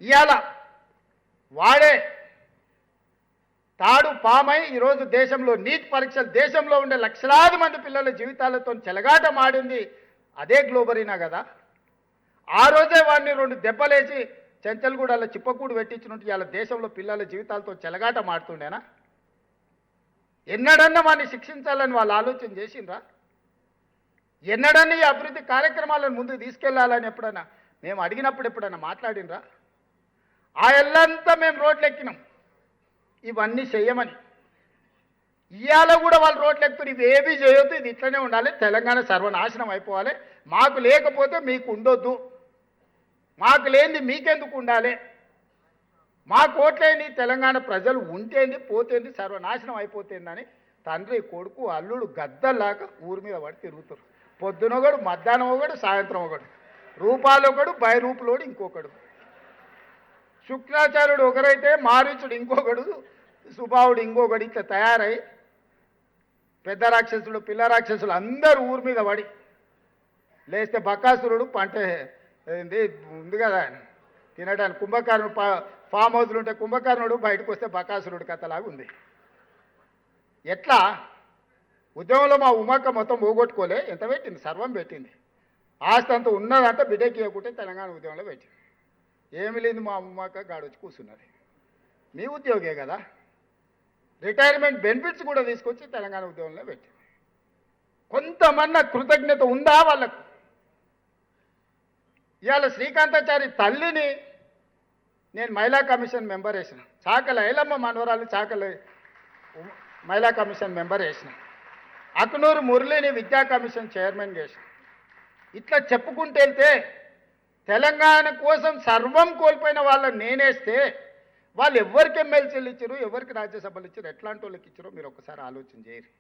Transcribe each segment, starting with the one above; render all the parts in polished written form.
ఇవాళ వాడే తాడు పామై ఈరోజు దేశంలో నీట్ పరీక్షలు దేశంలో ఉండే లక్షలాది మంది పిల్లల జీవితాలతో చెలగాట మాడింది అదే గ్లోబరీనా కదా. ఆ రోజే వాడిని 2 దెబ్బలేసి చెంచల్గూడలో చిప్పకూడు పెట్టించినట్టు ఇవాళ దేశంలో పిల్లల జీవితాలతో చెలగాట మాడుతుండేనా? ఎన్నడన్నా వాడిని శిక్షించాలని వాళ్ళు ఆలోచన చేసిండ్రా? ఎన్నడన్నా ఈ అభివృద్ధి కార్యక్రమాలను ముందుకు తీసుకెళ్లాలని ఎప్పుడైనా మేము అడిగినప్పుడు ఎప్పుడైనా మాట్లాడినరా? ఆ ఎల్లంతా మేము రోడ్లు ఎక్కినాం ఇవన్నీ చేయమని. ఇవాళ కూడా వాళ్ళు రోడ్లు ఎక్కుతారు, ఇవేమీ చేయొద్దు, ఇది ఇట్లనే ఉండాలి, తెలంగాణ సర్వనాశనం అయిపోవాలి, మాకు లేకపోతే మీకు ఉండొద్దు, మాకు లేనిది మీకెందుకు ఉండాలి, మా కోట్లేని తెలంగాణ ప్రజలు ఉంటేంది పోతేంది సర్వనాశనం అయిపోతేందని తండ్రి కొడుకు అల్లుడు గద్దల్లాగా ఊరి మీద పడి తిరుగుతారు. పొద్దున ఒకడు, మధ్యాహ్నం ఒకడు, సాయంత్రం ఒకడు, రూపాలు ఒకడు, బైరూపులోడు ఇంకొకడు, శుక్రాచార్యుడు ఒకరైతే మారీచుడు ఇంకొకడు, సుభావుడు ఇంకొకడు, ఇట్లా తయారై పెద్ద రాక్షసులు పిల్ల రాక్షసులు అందరూ ఊరి మీద పడి లేస్తే బకాసురుడు పంట ఏంది ఉంది కదా తినడానికి, కుంభకర్ణుడు ఫామ్ హౌస్లు ఉంటే కుంభకర్ణుడు, బయటకు వస్తే బకాసురుడు కథలాగా ఉంది. ఎట్లా ఉద్యమంలో మా ఉమాక మొత్తం పోగొట్టుకోలే, ఎంత పెట్టింది, సర్వం పెట్టింది, ఆస్తి అంతా ఉన్నదంతా బిడ్డకి ఇవ్వకుంటే తెలంగాణ ఉద్యమంలో పెట్టింది. ఏమి లేదు మా ఉమాక గాడొచ్చి కూర్చున్నది, మీ ఉద్యోగే కదా, రిటైర్మెంట్ బెనిఫిట్స్ కూడా తీసుకొచ్చి తెలంగాణ ఉద్యమంలో పెట్టింది. కొంతమన్నా కృతజ్ఞత ఉందా వాళ్ళకు? ఇవాళ శ్రీకాంతాచారి తల్లిని నేను మహిళా కమిషన్ మెంబర్ వేసిన, చాకల ఐలమ్మ మనవరాలు చాకల మహిళా కమిషన్ మెంబర్ వేసిన, అక్నూరు మురళిని విద్యా కమిషన్ చైర్మన్ చేసిన. ఇట్లా చెప్పుకుంటూ వెళ్తే తెలంగాణ కోసం సర్వం కోల్పోయిన వాళ్ళని నేనేస్తే వాళ్ళు ఎవరికి ఎమ్మెల్సీలు ఇచ్చారు, ఎవరికి రాజ్యసభలు ఇచ్చారు, ఎట్లాంటి వాళ్ళకి ఇచ్చారో మీరు ఒకసారి ఆలోచన చేయరు.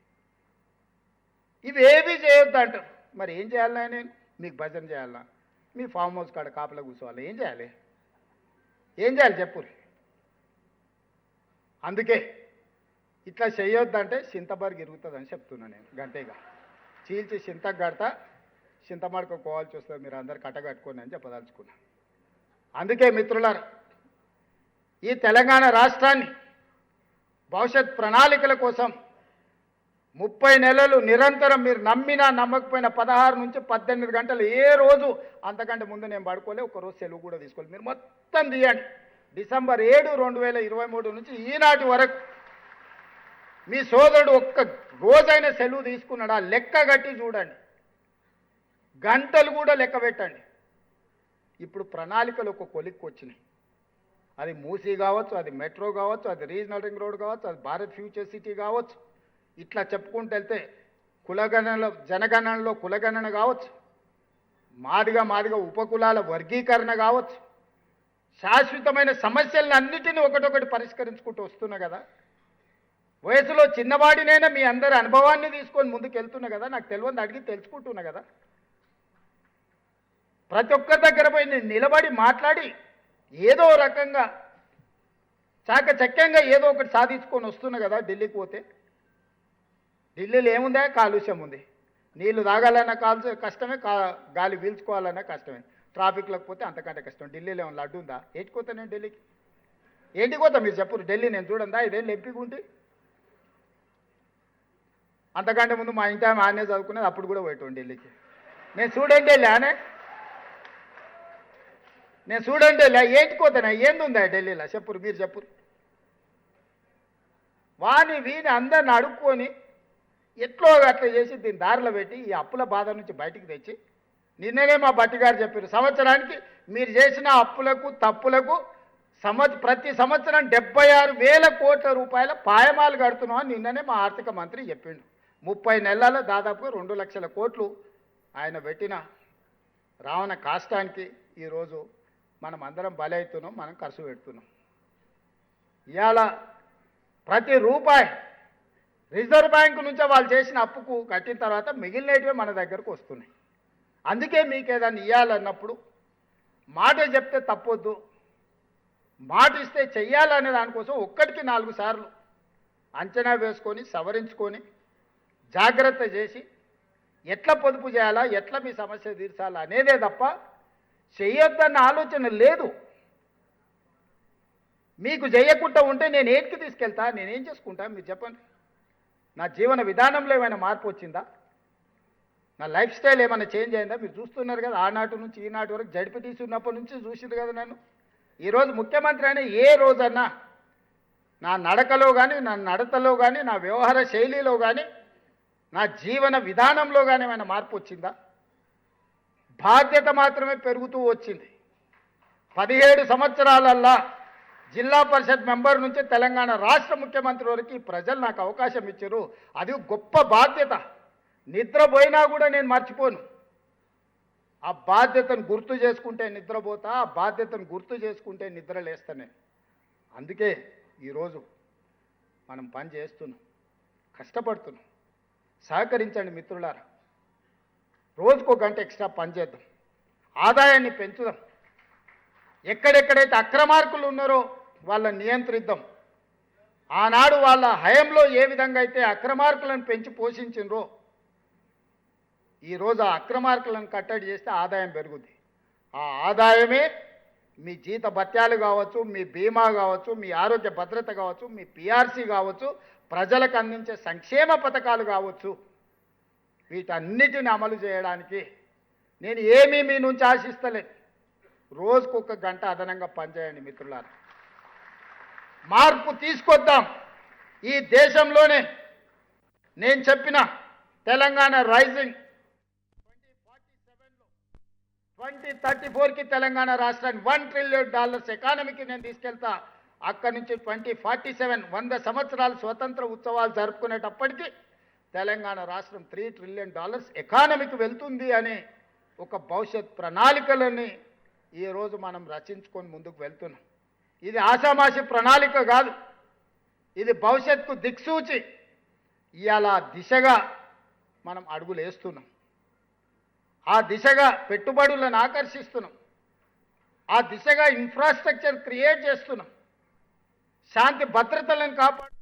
ఇవేవి చేయొద్దు అంటారు. మరి ఏం చేయాలన్నా నేను? మీకు భజన చేయాలన్నా, మీ ఫామ్ హౌస్ కాడ కాపలా కూర్చోవాలి, ఏం చేయాలి? ఏం చేయాలి చెప్పు. అందుకే ఇట్లా చేయొద్దంటే చింతబర్గ్ ఇరుగుతుందని చెప్తున్నా నేను. గంటేగా చీల్చి చింతకు కడతా, చింతమడక కోవాల్సి వస్తుంది, మీరు అందరు కట్టగట్టుకోండి అని చెప్పదలుచుకున్నా. అందుకే మిత్రులారా, ఈ తెలంగాణ రాష్ట్రాన్ని భవిష్యత్ ప్రణాళికల కోసం 30 నెలలు నిరంతరం మీరు నమ్మినా నమ్మకపోయినా 16 నుంచి 18 గంటలు ఏ రోజు అంతకంటే ముందు నేను పడుకోలే, ఒకరోజు సెలవు కూడా తీసుకోవాలి. మీరు మొత్తం తీయండి. డిసెంబర్ 7, 2023 నుంచి ఈనాటి వరకు మీ సోదరుడు ఒక్క రోజైనా సెలవు తీసుకున్నాడా లెక్క కట్టి చూడండి, గంటలు కూడా లెక్క పెట్టండి. ఇప్పుడు ప్రణాళికలు ఒక కొలిక్కి వచ్చినాయి. అది మూసీ కావచ్చు, అది మెట్రో కావచ్చు, అది రీజనల్ రింగ్ రోడ్ కావచ్చు, అది భారత్ ఫ్యూచర్ సిటీ కావచ్చు. ఇట్లా చెప్పుకుంటూ వెళ్తే కులగణనలో జనగణనలో కులగణన కావచ్చు, మాదిగా ఉపకులాల వర్గీకరణ కావచ్చు, శాశ్వతమైన సమస్యలను అన్నిటినీ ఒకటొకటి పరిష్కరించుకుంటూ వస్తున్నా కదా. వయసులో చిన్నవాడినైనా మీ అందరి అనుభవాన్ని తీసుకొని ముందుకు వెళ్తున్నా కదా, నాకు తెలియదు అడిగి తెలుసుకుంటున్నా కదా. ప్రతి ఒక్కరి దగ్గర పోయి నేను నిలబడి మాట్లాడి ఏదో రకంగా చాకచక్యంగా ఏదో ఒకటి సాధించుకొని వస్తున్నా కదా. ఢిల్లీకి పోతే ఢిల్లీలో ఏముందా? కాలుష్యం ఉంది, నీళ్లు తాగాలన్నా కష్టమే, గాలి పీల్చుకోవాలన్నా కష్టమే, ట్రాఫిక్లోకి పోతే అంతకంటే కష్టం. ఢిల్లీలో ఏమైనా లడ్డు ఉందా? ఏటికోతా నేను ఢిల్లీకి? ఏంటి కోతా మీరు చెప్పు. ఢిల్లీ నేను చూడందా? ఇదేం ఎంపికుంటే అంతకంటే ముందు మా ఇంటి ఆనే చదువుకునేది, అప్పుడు కూడా పోయేటోండి ఢిల్లీకి. నేను స్టూడెంటే లేనే, నేను స్టూడెంటే లే, ఏంటికోతానా? ఏందుందా ఢిల్లీలో చెప్పురు, మీరు చెప్పురు. వాని వీని అందరిని అడుక్కొని ఎట్లో అట్లా చేసి దీన్ని దారిలో పెట్టి ఈ అప్పుల బాధ నుంచి బయటికి తెచ్చి, నిన్ననే మా బట్టి గారు చెప్పారు, సంవత్సరానికి మీరు చేసిన అప్పులకు తప్పులకు ప్రతి సంవత్సరం 76,000 కోట్ల రూపాయల పాయమాలు కడుతున్నాం అని నిన్ననే మా ఆర్థిక మంత్రి చెప్పిండు. 30 నెలల్లో దాదాపుగా 2 లక్షల కోట్లు ఆయన పెట్టిన రావణ కాష్టానికి ఈరోజు మనం అందరం బలవుతున్నాం, మనం ఖర్చు పెడుతున్నాం. ఇవాళ ప్రతి రూపాయి రిజర్వ్ బ్యాంకు నుంచే వాళ్ళు చేసిన అప్పుకు కట్టిన తర్వాత మిగిలినటివే మన దగ్గరకు వస్తున్నాయి. అందుకే మీకు ఏదైనా ఇవ్వాలన్నప్పుడు మాట చెప్తే తప్పొద్దు, మాట ఇస్తే చెయ్యాలనే దానికోసం ఒక్కటికి 4 సార్లు అంచనా వేసుకొని సవరించుకొని జాగ్రత్త చేసి ఎట్లా పొదుపు చేయాలా, ఎట్లా మీ సమస్య తీర్చాలా అనేదే తప్ప చెయ్యొద్దన్న ఆలోచన లేదు. మీకు చేయకుండా ఉంటే నేను ఏటికి తీసుకెళ్తా, నేనేం చేసుకుంటా మీరు చెప్పండి. నా జీవన విధానంలో ఏమైనా మార్పు వచ్చిందా? నా లైఫ్ స్టైల్ ఏమైనా చేంజ్ అయిందా? మీరు చూస్తున్నారు కదా, ఆనాటి నుంచి ఈనాటి వరకు జడ్పీటీసీ ఉన్నప్పటి నుంచి చూసింది కదా నన్ను. ఈరోజు ముఖ్యమంత్రి అయినా ఏ రోజన్నా నా నడకలో కానీ, నా నడతలో కానీ, నా వ్యవహార శైలిలో కానీ, నా జీవన విధానంలో కానీ ఏమైనా మార్పు వచ్చిందా? బాధ్యత మాత్రమే పెరుగుతూ వచ్చింది. 17 సంవత్సరాలల్లా జిల్లా పరిషత్ మెంబర్ నుంచి తెలంగాణ రాష్ట్ర ముఖ్యమంత్రి వరకు ఈ ప్రజలు నాకు అవకాశం ఇచ్చారు. అది గొప్ప బాధ్యత. నిద్రపోయినా కూడా నేను మర్చిపోను. ఆ బాధ్యతను గుర్తు చేసుకుంటే నిద్రపోతా, ఆ బాధ్యతను గుర్తు చేసుకుంటే నిద్ర లేస్తానే. అందుకే ఈరోజు మనం పని చేస్తున్నాం, కష్టపడుతున్నాం. సహకరించండి మిత్రులారా. రోజుకో గంట ఎక్స్ట్రా పని చేద్దాం, ఆదాయాన్ని పెంచుదాం. ఎక్కడెక్కడైతే అక్రమార్కులు ఉన్నారో వాళ్ళని నియంత్రిద్దాం. ఆనాడు వాళ్ళ హయంలో ఏ విధంగా అయితే అక్రమార్కులను పెంచి పోషించినరో ఈరోజు ఆ అక్రమార్కులను కట్టడి చేస్తే ఆదాయం పెరుగుద్ది. ఆ ఆదాయమే మీ జీత భత్యాలు కావచ్చు, మీ బీమా కావచ్చు, మీ ఆరోగ్య భద్రత కావచ్చు, మీ పిఆర్సీ కావచ్చు, ప్రజలకు అందించే సంక్షేమ పథకాలు కావచ్చు. వీటన్నిటిని అమలు చేయడానికి నేను ఏమీ మీ నుంచి ఆశిస్తలేదు. రోజుకొక గంట అదనంగా పనిచేయండి మిత్రులారా. మార్పు తీసుకొద్దాం ఈ దేశంలోనే. నేను చెప్పిన తెలంగాణ రైజింగ్ 2034కి తెలంగాణ రాష్ట్రాన్ని $1 ట్రిలియన్ ఎకానమీకి నేను తీసుకెళ్తా. అక్కడి నుంచి 2047 100 సంవత్సరాల స్వతంత్ర ఉత్సవాలు జరుపుకునేటప్పటికీ తెలంగాణ రాష్ట్రం $3 ట్రిలియన్ ఎకానమీకి వెళ్తుంది అనే ఒక భవిష్యత్ ప్రణాళికలని ఈరోజు మనం రచించుకొని ముందుకు వెళ్తున్నాం. ఇది ఆషామాషి ప్రణాళిక కాదు, ఇది భవిష్యత్తుకు దిక్సూచి. ఇవాళ దిశగా మనం అడుగులు వేస్తున్నాం, ఆ దిశగా పెట్టుబడులను ఆకర్షిస్తున్నాం, ఆ దిశగా ఇన్ఫ్రాస్ట్రక్చర్ క్రియేట్ చేస్తున్నాం, శాంతి భద్రతలను కాపాడు